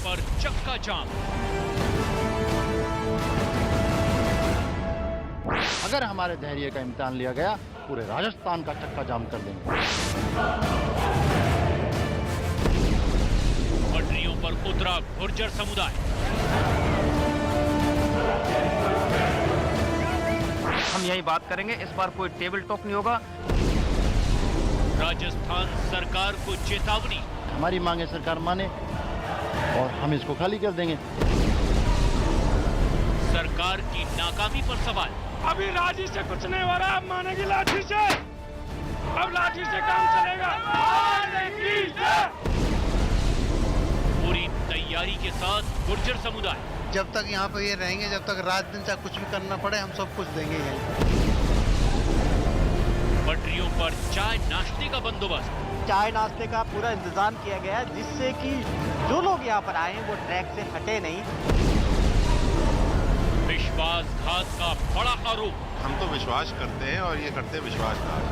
पर चक्का जाम। अगर हमारे धैर्य का इम्तिहान लिया गया, पूरे राजस्थान का चक्का जाम कर देंगे। पटरियों पर उतरा गुर्जर समुदाय। हम यही बात करेंगे, इस बार कोई टेबल टॉक नहीं होगा। राजस्थान सरकार को चेतावनी। हमारी मांगे सरकार माने और हम इसको खाली कर देंगे। सरकार की नाकामी पर सवाल। अभी लाठी से कुछ नहीं हो रहा, अब मानेगी लाठी से। अब लाठी से काम चलेगा। पूरी तैयारी के साथ गुर्जर समुदाय। जब तक यहाँ पे ये रहेंगे, जब तक रात दिन चाहे कुछ भी करना पड़े, हम सब कुछ देंगे यहीं। पटरियों पर चाय नाश्ते का बंदोबस्त। चाय नाश्ते का पूरा इंतजाम किया गया है, जिससे कि जो लोग यहाँ पर आए हैं वो ट्रैक से हटे नहीं। विश्वासघात का बड़ा आरोप। हम तो विश्वास करते हैं और ये करते विश्वासघात।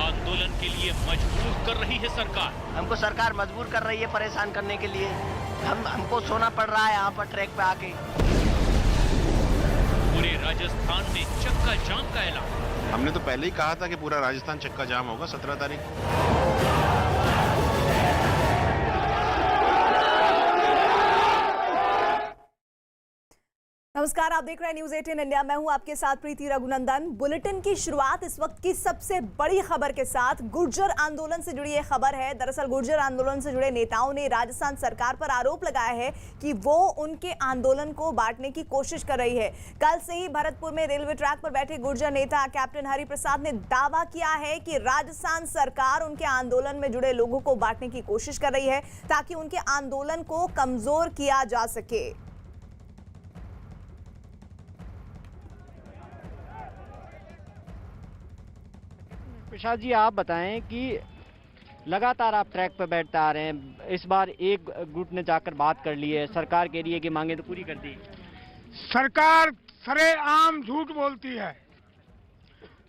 आंदोलन के लिए मजबूर कर रही है सरकार। हमको सरकार मजबूर कर रही है परेशान करने के लिए। हमको सोना पड़ रहा है यहाँ पर ट्रैक पे आके। पूरे राजस्थान में चक्का जाम का ऐलान। हमने तो पहले ही कहा था कि पूरा राजस्थान चक्का जाम होगा 17 तारीख। नमस्कार, आप देख रहे हैं न्यूज 18 इंडिया। मैं हूं आपके साथ प्रीति रघुनंदन। बुलेटिन की शुरुआत इस वक्त की सबसे बड़ी खबर के साथ। गुर्जर आंदोलन से जुड़ी यह खबर है। दरअसल गुर्जर आंदोलन से जुड़े नेताओं ने राजस्थान सरकार पर आरोप लगाया है कि वो उनके आंदोलन को बांटने की कोशिश कर रही है। कल से ही भरतपुर में रेलवे ट्रैक पर बैठे गुर्जर नेता कैप्टन हरि प्रसाद ने दावा किया है कि राजस्थान सरकार उनके आंदोलन में जुड़े लोगों को बांटने की कोशिश कर रही है ताकि उनके आंदोलन को कमजोर किया जा सके। प्रसाद जी, आप बताएं कि लगातार आप ट्रैक पर बैठते आ रहे हैं, इस बार एक ग्रुप ने जाकर बात कर ली है, सरकार कह रही है कि मांगे तो पूरी कर दी। सरकार सरेआम झूठ बोलती है।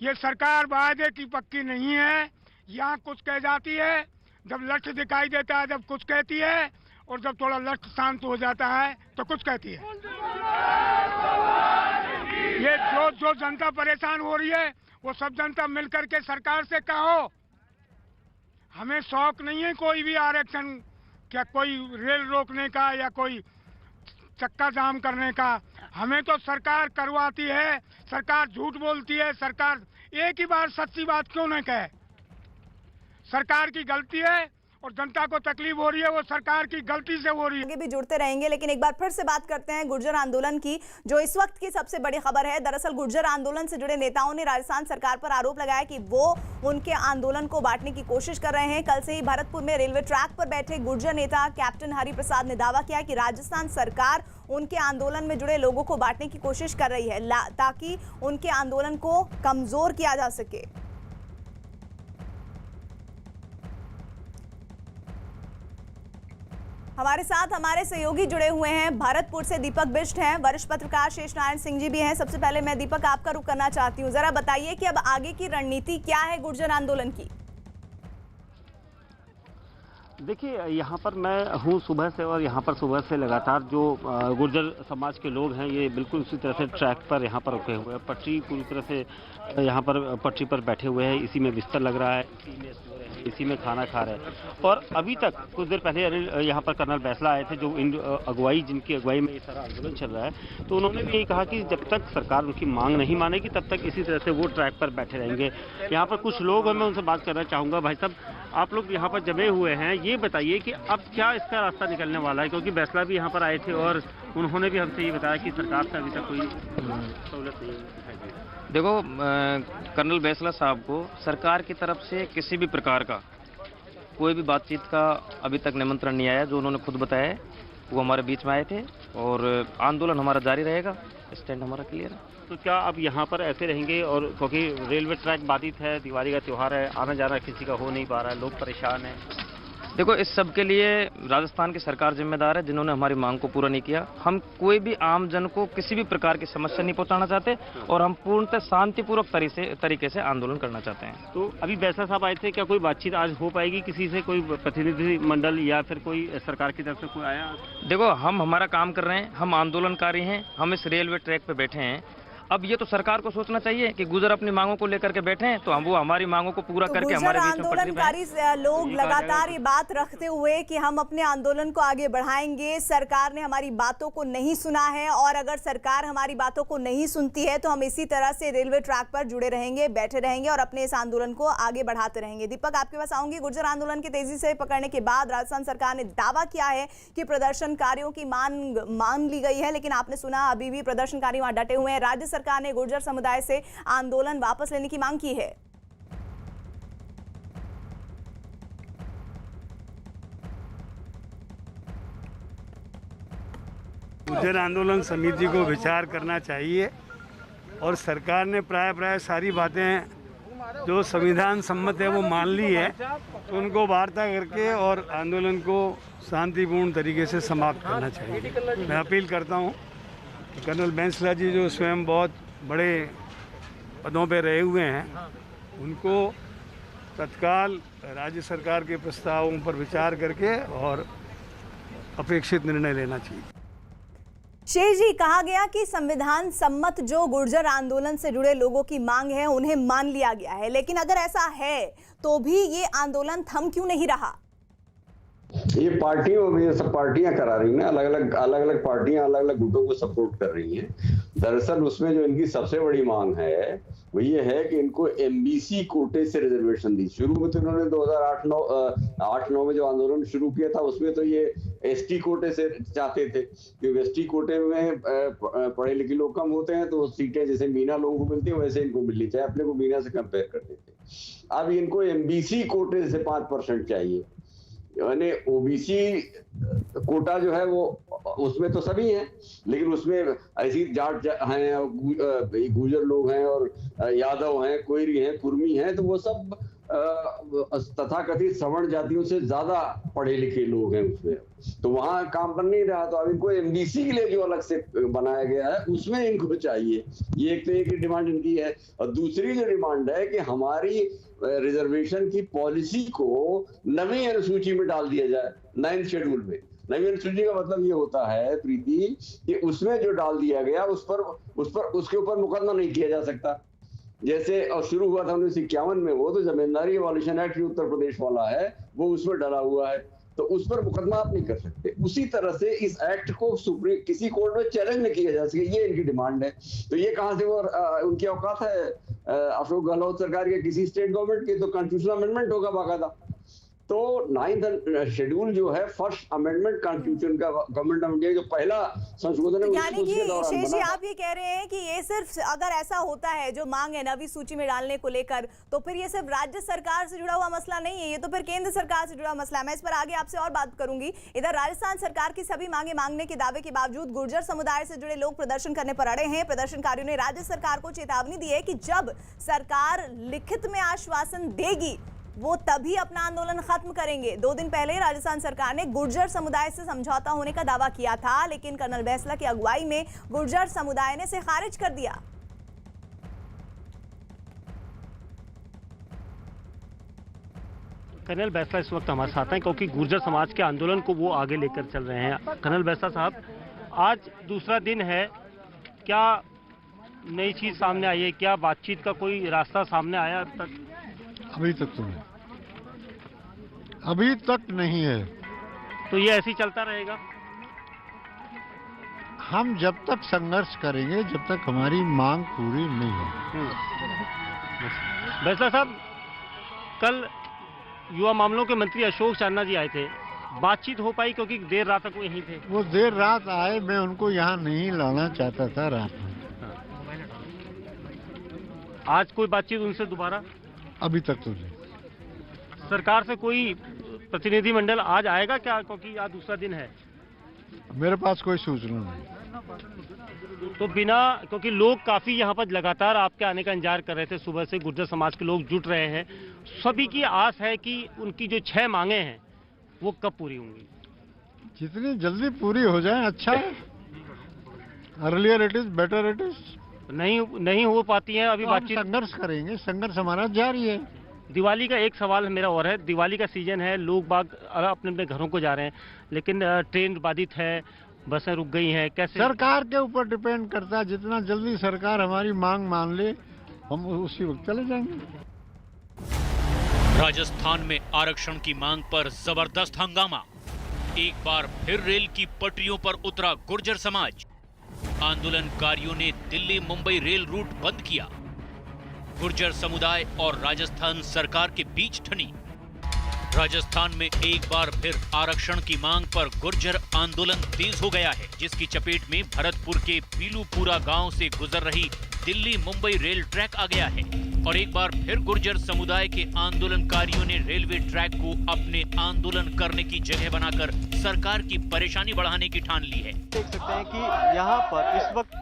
ये सरकार वायदे की पक्की नहीं है। यहाँ कुछ कह जाती है, जब लक्ष्य दिखाई देता है जब कुछ कहती है, और जब थोड़ा लक्ष्य शांत हो जाता है तो कुछ कहती है। ये जो जनता परेशान हो रही है, वो सब जनता मिलकर के सरकार से कहो। हमें शौक नहीं है कोई भी आरक्षण, क्या कोई रेल रोकने का या कोई चक्का जाम करने का। हमें तो सरकार करवाती है, सरकार झूठ बोलती है। सरकार एक ही बार सच्ची बात क्यों न कहे। सरकार की गलती है और जनता को तकलीफ हो रही है, वो सरकार की गलती से हो रही है। आगे भी जुड़ते रहेंगे, लेकिन एक बार फिर से बात करते हैं गुर्जर आंदोलन की, जो इस वक्त की सबसे बड़ी खबर है। दरअसल गुर्जर आंदोलन से जुड़े नेताओं ने राजस्थान सरकार पर आरोप लगाया कि वो उनके आंदोलन को बांटने की कोशिश कर रहे हैं। कल से ही भरतपुर में रेलवे ट्रैक पर बैठे गुर्जर नेता कैप्टन हरि प्रसाद ने दावा किया कि राजस्थान सरकार उनके आंदोलन में जुड़े लोगों को बांटने की कोशिश कर रही है ताकि उनके आंदोलन को कमजोर किया जा सके। हमारे साथ हमारे सहयोगी जुड़े हुए हैं। भरतपुर से दीपक बिष्ट हैं, वरिष्ठ पत्रकार शेष नारायण सिंह जी भी हैं। सबसे पहले मैं दीपक आपका रुख करना चाहती हूँ, जरा बताइए कि अब आगे की रणनीति क्या है गुर्जर आंदोलन की। देखिए, यहाँ पर मैं हूँ सुबह से, और यहाँ पर सुबह से लगातार जो गुर्जर समाज के लोग हैं ये बिल्कुल उसी तरह से ट्रैक पर यहाँ पर रुके हुए हैं। पटरी पूरी तरह से यहाँ पर पटरी पर बैठे हुए हैं, इसी में बिस्तर लग रहा है, इसी में सो रहे हैं, इसी में खाना खा रहे हैं। और अभी तक कुछ देर पहले यहाँ पर कर्नल बैसला आए थे, जो इन अगुवाई जिनकी अगुवाई में ये सारा आंदोलन चल रहा है, तो उन्होंने भी यही कहा कि जब तक सरकार उनकी मांग नहीं मानेगी तब तक इसी तरह से वो ट्रैक पर बैठे रहेंगे। यहाँ पर कुछ लोग हैं, मैं उनसे बात करना चाहूँगा। भाई साहब, आप लोग यहाँ पर जमे हुए हैं, ये बताइए कि अब क्या इसका रास्ता निकलने वाला है, क्योंकि बैसला भी यहाँ पर आए थे और उन्होंने भी हमसे ये बताया कि सरकार से अभी तक कोई सहूलत नहीं दिखाई दी। देखो, कर्नल बैसला साहब को सरकार की तरफ से किसी भी प्रकार का कोई भी बातचीत का अभी तक निमंत्रण नहीं आया। जो उन्होंने खुद बताया है, वो हमारे बीच में आए थे और आंदोलन हमारा जारी रहेगा। स्टैंड हमारा क्लियर है। तो क्या अब यहाँ पर ऐसे रहेंगे? और क्योंकि रेलवे ट्रैक बाधित है, दिवाली का त्यौहार है, आना जाना किसी का हो नहीं पा रहा है, लोग परेशान हैं। देखो, इस सब के लिए राजस्थान की सरकार जिम्मेदार है, जिन्होंने हमारी मांग को पूरा नहीं किया। हम कोई भी आम जन को किसी भी प्रकार की समस्या नहीं पहुंचाना चाहते और हम पूर्णतः शांतिपूर्वक तरीके से आंदोलन करना चाहते हैं। तो अभी बैसला साहब आए थे, क्या कोई बातचीत आज हो पाएगी किसी से, कोई प्रतिनिधि मंडल या फिर कोई सरकार की तरफ से कोई आया? देखो, हम हमारा काम कर रहे हैं, हम आंदोलनकारी हैं, हम इस रेलवे ट्रैक पे बैठे हैं। अब ये तो सरकार को सोचना चाहिए कि गुर्जर अपनी मांगों को लेकर के बैठे हैं, तो हम वो हमारी मांगों को पूरा करके हमारे बीच में आंदोलनकारी लोग लगातार ये बात रखते हुए कि हम अपने आंदोलन को आगे बढ़ाएंगे, सरकार ने हमारी बातों को नहीं सुना है और अगर सरकार हमारी बातों को नहीं सुनती है तो हम इसी तरह से रेलवे ट्रैक पर जुड़े रहेंगे, बैठे रहेंगे और अपने इस आंदोलन को आगे बढ़ाते रहेंगे। दीपक, आपके पास आऊंगी। गुर्जर आंदोलन के तेजी से पकड़ने के बाद राजस्थान सरकार ने दावा किया है कि प्रदर्शनकारियों की मांग मान ली गई है, लेकिन आपने सुना अभी भी प्रदर्शनकारी वहां डटे हुए हैं। राज्य सरकार ने गुर्जर समुदाय से आंदोलन वापस लेने की मांग की है। गुर्जर आंदोलन समिति को विचार करना चाहिए और सरकार ने प्राय सारी बातें जो संविधान सम्मत है वो मान ली है, तो उनको वार्ता करके और आंदोलन को शांतिपूर्ण तरीके से समाप्त करना चाहिए। मैं अपील करता हूँ कि कर्नल बैंसला जी जो स्वयं बहुत बड़े पदों पे रहे हुए हैं, उनको तत्काल राज्य सरकार के प्रस्तावों पर विचार करके और अपेक्षित निर्णय लेना चाहिए। शेष जी, कहा गया कि संविधान सम्मत जो गुर्जर आंदोलन से जुड़े लोगों की मांग है उन्हें मान लिया गया है, लेकिन अगर ऐसा है तो भी ये आंदोलन थम क्यों नहीं रहा? ये पार्टियों में सब पार्टियां करा रही हैं, अलग अलग पार्टियां अलग अलग गुटों को सपोर्ट कर रही हैं। दरअसल उसमें जो इनकी सबसे बड़ी मांग है वो ये है कि इनको एमबीसी कोटे से रिजर्वेशन दी। शुरू में तो इन्होंने 2008-9 में जो आंदोलन शुरू किया था उसमें तो ये एसटी कोटे से चाहते थे, क्योंकि एसटी कोटे में पढ़े लिखे लोग कम होते हैं, तो सीटें जैसे मीना लोगों को मिलती है वैसे इनको मिलनी चाहिए, अपने को मीना से कंपेयर करते थे। अब इनको एमबीसी कोटे से 5% चाहिए, यानी ओबीसी कोटा जो है वो उसमें तो सभी हैं, लेकिन उसमें ऐसी जाट हैं, गुर्जर लोग हैं और यादव हैं, कोयरी हैं, कुर्मी हैं, तो वो सब तथाकथित सवर्ण जातियों से ज्यादा पढ़े लिखे लोग हैं उसमें, तो वहां काम बन नहीं रहा। तो अब इनको एमबीसी के लिए जो अलग से बनाया गया है उसमें इनको चाहिए। ये एक तो एक डिमांड इनकी है, और दूसरी जो डिमांड है कि हमारी रिजर्वेशन की पॉलिसी को नवी अनुसूची में डाल दिया जाए, 9th शेड्यूल में। नवी अनुसूची का मतलब ये होता है प्रीति कि उसमें जो डाल दिया गया उस पर उसके ऊपर मुकदमा नहीं किया जा सकता। जैसे और शुरू हुआ था 1951 में, वो तो जमींदारी एबॉलिशन एक्ट उत्तर प्रदेश वाला है, वो उसमें डला हुआ है, तो उस पर मुकदमा आप नहीं कर सकते। उसी तरह से इस एक्ट को किसी कोर्ट में चैलेंज नहीं किया जा सके, ये इनकी डिमांड है। तो ये कहाँ से वो उनकी औकात है अशोक गहलोत सरकार के किसी स्टेट गवर्नमेंट की? तो कॉन्स्टिट्यूशनल अमेंडमेंट होगा बाकायदा। तो 9th शेड्यूल जो है फर्स्ट अमेंडमेंट कॉन्स्टिट्यूशन का गवर्नमेंट ऑफ इंडिया जो पहला संशोधन है, यानी कि शेष जी आप ये कह रहे हैं कि ये सिर्फ अगर ऐसा होता है जो मांग है नवी सूची में डालने को लेकर, तो फिर ये सिर्फ राज्य सरकार से जुड़ा हुआ मसला नहीं है, ये तो फिर केंद्र सरकार से जुड़ा मसला है। मैं इस पर आगे आपसे और बात करूंगी। इधर राजस्थान सरकार की सभी मांगे मांगने के दावे के बावजूद गुर्जर समुदाय से जुड़े लोग प्रदर्शन करने पर अड़े हैं। प्रदर्शनकारियों ने राज्य सरकार को चेतावनी दी है कि जब सरकार लिखित में आश्वासन देगी वो तभी अपना आंदोलन खत्म करेंगे। 2 दिन पहले राजस्थान सरकार ने गुर्जर समुदाय से समझौता होने का दावा किया था, लेकिन कर्नल बैंसला की अगुवाई में गुर्जर समुदाय ने इसे खारिज कर दिया। कर्नल बैंसला इस वक्त हमारे साथ हैं क्योंकि गुर्जर समाज के आंदोलन को वो आगे लेकर चल रहे हैं। कर्नल बैंसला साहब, आज दूसरा दिन है, क्या नई चीज सामने आई है? क्या बातचीत का कोई रास्ता सामने आया अब तक? अभी तक तो नहीं, अभी तक नहीं है। तो ये ऐसे ही चलता रहेगा? हम जब तक संघर्ष करेंगे जब तक हमारी मांग पूरी नहीं होगी। बैंसला साहब, कल युवा मामलों के मंत्री अशोक चांदना जी आए थे, बातचीत हो पाई? क्योंकि देर रात तक वो यहीं थे। वो देर रात आए, मैं उनको यहाँ नहीं लाना चाहता था रात में। आज कोई बातचीत उनसे दोबारा? अभी तक तो नहीं। सरकार से कोई प्रतिनिधि मंडल आज आएगा क्या? क्योंकि आज दूसरा दिन है। मेरे पास कोई सूचना नहीं। तो बिना, क्योंकि लोग काफी यहाँ पर लगातार आपके आने का इंतजार कर रहे थे, सुबह से गुर्जर समाज के लोग जुट रहे हैं, सभी की आस है कि उनकी जो 6 मांगे हैं वो कब पूरी होंगी? जितनी जल्दी पूरी हो जाए अच्छा है। Earlier it is better it is. नहीं हो पाती है अभी बातचीत। संघर्ष करेंगे, संघर्ष हमारा जारी है। दिवाली का एक सवाल मेरा और है, दिवाली का सीजन है, लोग बाग अपने अपने घरों को जा रहे हैं, लेकिन ट्रेन बाधित है, बसें रुक गई हैं, कैसे? सरकार के ऊपर डिपेंड करता है, जितना जल्दी सरकार हमारी मांग मान ले हम उसी वक्त चले जाएंगे। राजस्थान में आरक्षण की मांग पर जबरदस्त हंगामा। एक बार फिर रेल की पटरियों पर उतरा गुर्जर समाज। आंदोलनकारियों ने दिल्ली मुंबई रेल रूट बंद किया। गुर्जर समुदाय और राजस्थान सरकार के बीच ठनी। राजस्थान में एक बार फिर आरक्षण की मांग पर गुर्जर आंदोलन तेज हो गया है, जिसकी चपेट में भरतपुर के पीलूपुरा गांव से गुजर रही दिल्ली मुंबई रेल ट्रैक आ गया है। और एक बार फिर गुर्जर समुदाय के आंदोलनकारियों ने रेलवे ट्रैक को अपने आंदोलन करने की जगह बनाकर सरकार की परेशानी बढ़ाने की ठान ली है। देख सकते हैं कि यहाँ पर इस वक्त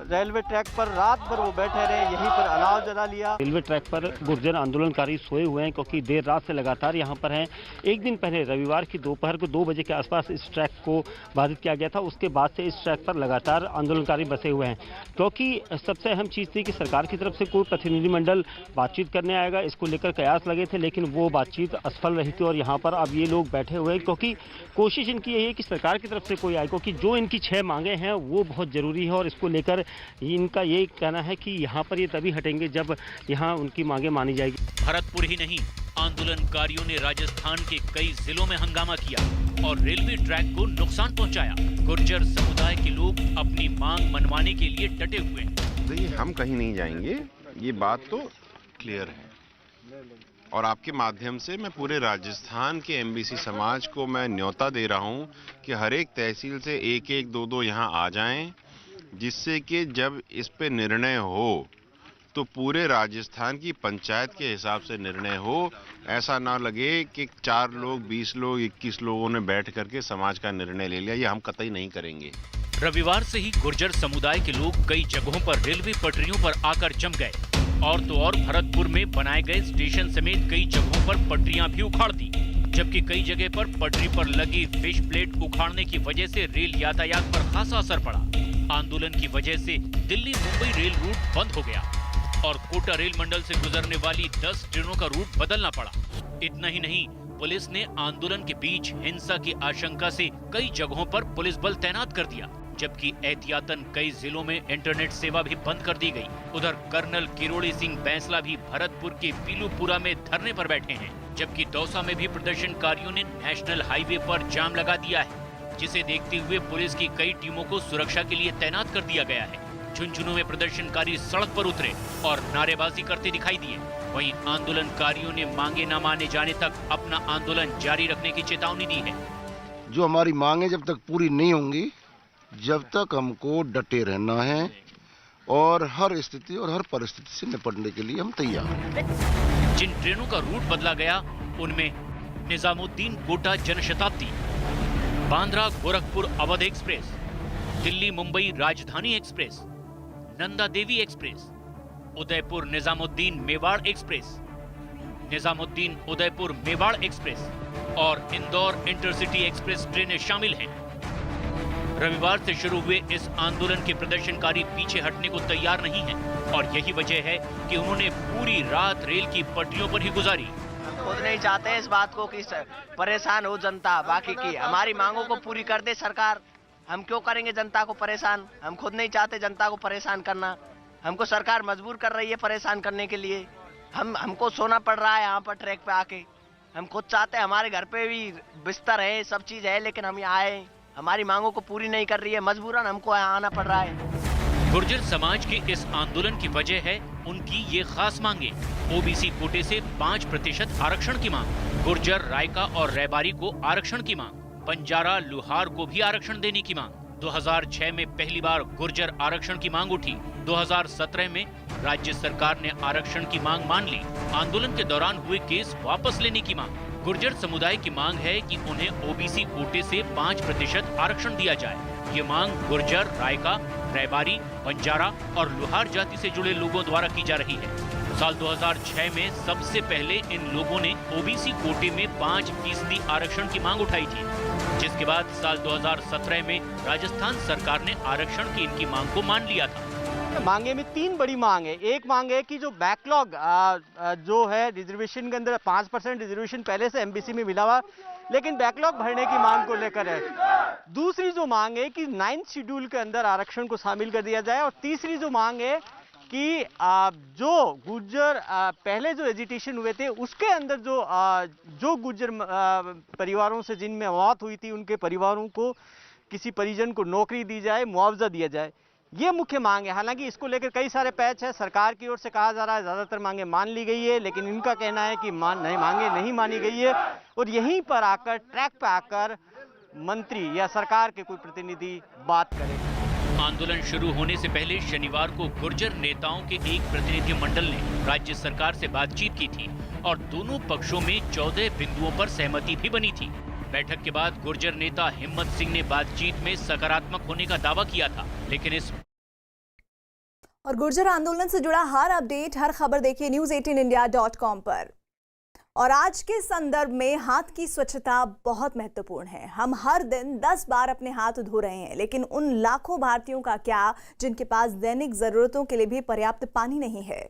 रेलवे ट्रैक पर रात भर वो बैठे रहे, यहीं पर अलाव जला लिया। रेलवे ट्रैक पर गुर्जर आंदोलनकारी सोए हुए हैं क्योंकि देर रात से लगातार यहाँ पर हैं। एक दिन पहले रविवार की दोपहर को 2 बजे के आसपास इस ट्रैक को बाधित किया गया था। उसके बाद से इस ट्रैक पर लगातार आंदोलनकारी बसे हुए हैं क्योंकि सबसे अहम चीज़ थी कि सरकार की तरफ से कोई प्रतिनिधिमंडल बातचीत करने आएगा, इसको लेकर कयास लगे थे, लेकिन वो बातचीत असफल रही थी। और यहाँ पर अब ये लोग बैठे हुए हैं क्योंकि कोशिश इनकी यही है कि सरकार की तरफ से कोई आए, क्योंकि जो इनकी 6 मांगे हैं वो बहुत जरूरी है और इसको लेकर इनका ये कहना है कि यहाँ पर ये तभी हटेंगे जब यहाँ उनकी मांगे मानी जाएगी। भरतपुर ही नहीं, आंदोलनकारियों ने राजस्थान के कई जिलों में हंगामा किया और रेलवे ट्रैक को नुकसान पहुंचाया। गुर्जर समुदाय के लोग अपनी मांग मनवाने के लिए डटे हुए हैं। देखिए, हम कहीं नहीं जाएंगे, ये बात तो क्लियर है। और आपके माध्यम से मैं पूरे राजस्थान के एमबीसी समाज को मैं न्योता दे रहा हूँ कि हर एक तहसील से 1-1, 2-2 यहाँ आ जाएं, जिससे कि जब इस पे निर्णय हो तो पूरे राजस्थान की पंचायत के हिसाब से निर्णय हो। ऐसा ना लगे कि 4 लोग, 20 लोग, 21 लोगों ने बैठ करके समाज का निर्णय ले लिया। ये हम कतई नहीं करेंगे। रविवार से ही गुर्जर समुदाय के लोग कई जगहों पर रेलवे पटरियों पर आकर जम गए और तो और भरतपुर में बनाए गए स्टेशन समेत कई जगहों पर पटरियां भी उखाड़ दी, जबकि कई जगह पर पटरी पर लगी फिश प्लेट उखाड़ने की वजह से रेल यातायात पर खासा असर पड़ा। आंदोलन की वजह से दिल्ली मुंबई रेल रूट बंद हो गया और कोटा रेल मंडल से गुजरने वाली 10 ट्रेनों का रूट बदलना पड़ा। इतना ही नहीं, पुलिस ने आंदोलन के बीच हिंसा की आशंका से कई जगहों पर पुलिस बल तैनात कर दिया, जबकि एहतियातन कई जिलों में इंटरनेट सेवा भी बंद कर दी गई। उधर कर्नल किरोड़ी सिंह बैंसला भी भरतपुर के पीलूपुरा में धरने पर बैठे हैं, जबकि दौसा में भी प्रदर्शनकारियों ने नेशनल हाईवे पर जाम लगा दिया है, जिसे देखते हुए पुलिस की कई टीमों को सुरक्षा के लिए तैनात कर दिया गया है। झुंझुनू में प्रदर्शनकारी सड़क पर उतरे और नारेबाजी करते दिखाई दिए। वहीं आंदोलनकारियों ने मांगे न माने जाने तक अपना आंदोलन जारी रखने की चेतावनी दी है। जो हमारी मांगे जब तक पूरी नहीं होंगी, जब तक हमको डटे रहना है और हर स्थिति और हर परिस्थिति से निपटने के लिए हम तैयार हैं। जिन ट्रेनों का रूट बदला गया उनमें Nizamuddin Kota Janshatabdi, Bandra Gorakhpur Awadh express, Delhi Mumbai Rajdhani express, Nanda Devi express, Udaipur Nizamuddin Mewar express, Nizamuddin Udaipur Mewar express और इंदौर इंटरसिटी एक्सप्रेस ट्रेनें शामिल हैं। रविवार से शुरू हुए इस आंदोलन के प्रदर्शनकारी पीछे हटने को तैयार नहीं हैं और यही वजह है कि उन्होंने पूरी रात रेल की पटरियों पर ही गुजारी। खुद नहीं चाहते इस बात को कि परेशान हो जनता, बाकी की हमारी मांगों को पूरी कर दे सरकार। हम क्यों करेंगे जनता को परेशान? हम खुद नहीं चाहते जनता को परेशान करना, हमको सरकार मजबूर कर रही है परेशान करने के लिए। हमको सोना पड़ रहा है यहाँ पर ट्रैक पे आके। हम खुद चाहते हैं, हमारे घर पे भी बिस्तर है, सब चीज है, लेकिन हम यहाँ आए, हमारी मांगों को पूरी नहीं कर रही है, मजबूरन हमको यहाँ आना पड़ रहा है। गुर्जर समाज के इस आंदोलन की वजह है उनकी ये खास मांगे। ओबीसी कोटे से 5% आरक्षण की मांग, गुर्जर, रायका और रैबारी को आरक्षण की मांग, बंजारा, लुहार को भी आरक्षण देने की मांग। 2006 में पहली बार गुर्जर आरक्षण की मांग उठी। 2017 में राज्य सरकार ने आरक्षण की मांग मान ली। आंदोलन के दौरान हुए केस वापस लेने की मांग। गुर्जर समुदाय की मांग है कि उन्हें ओबीसी कोटे से 5% आरक्षण दिया जाए। ये मांग गुर्जर, रायका, रैबारी, बंजारा और लुहार जाति से जुड़े लोगों द्वारा की जा रही है। साल 2006 में सबसे पहले इन लोगों ने ओबीसी कोटे में 5% आरक्षण की मांग उठाई थी, जिसके बाद साल 2017 में राजस्थान सरकार ने आरक्षण की इनकी मांग को मान लिया था। मांगे में 3 बड़ी मांग है। एक मांग है कि जो बैकलॉग जो है रिजर्वेशन के अंदर 5% रिजर्वेशन पहले से एमबीसी में मिला हुआ, लेकिन बैकलॉग भरने की मांग को लेकर है। दूसरी जो मांग है कि 9th शेड्यूल के अंदर आरक्षण को शामिल कर दिया जाए, और तीसरी जो मांग है कि जो गुर्जर पहले जो एजिटेशन हुए थे उसके अंदर जो गुर्जर परिवारों से जिनमें मौत हुई थी उनके परिवारों को किसी परिजन को नौकरी दी जाए, मुआवजा दिया जाए, ये मुख्य मांग है। हालांकि इसको लेकर कई सारे पैच है, सरकार की ओर से कहा जा रहा है ज्यादातर मांगे मान ली गई है, लेकिन इनका कहना है कि मांगे नहीं मानी गई है, और यहीं पर आकर ट्रैक पर आकर मंत्री या सरकार के कोई प्रतिनिधि बात करें। आंदोलन शुरू होने से पहले शनिवार को गुर्जर नेताओं के एक प्रतिनिधिमंडल ने राज्य सरकार से बातचीत की थी और दोनों पक्षों में 14 बिंदुओं पर सहमति भी बनी थी। बैठक के बाद गुर्जर नेता हिम्मत सिंह ने बातचीत में सकारात्मक होने का दावा किया था, लेकिन इस और गुर्जर आंदोलन से जुड़ा हर अपडेट, हर खबर देखिए news18india.com पर। और आज के संदर्भ में हाथ की स्वच्छता बहुत महत्वपूर्ण है। हम हर दिन 10 बार अपने हाथ धो रहे हैं, लेकिन उन लाखों भारतीयों का क्या जिनके पास दैनिक जरूरतों के लिए भी पर्याप्त पानी नहीं है।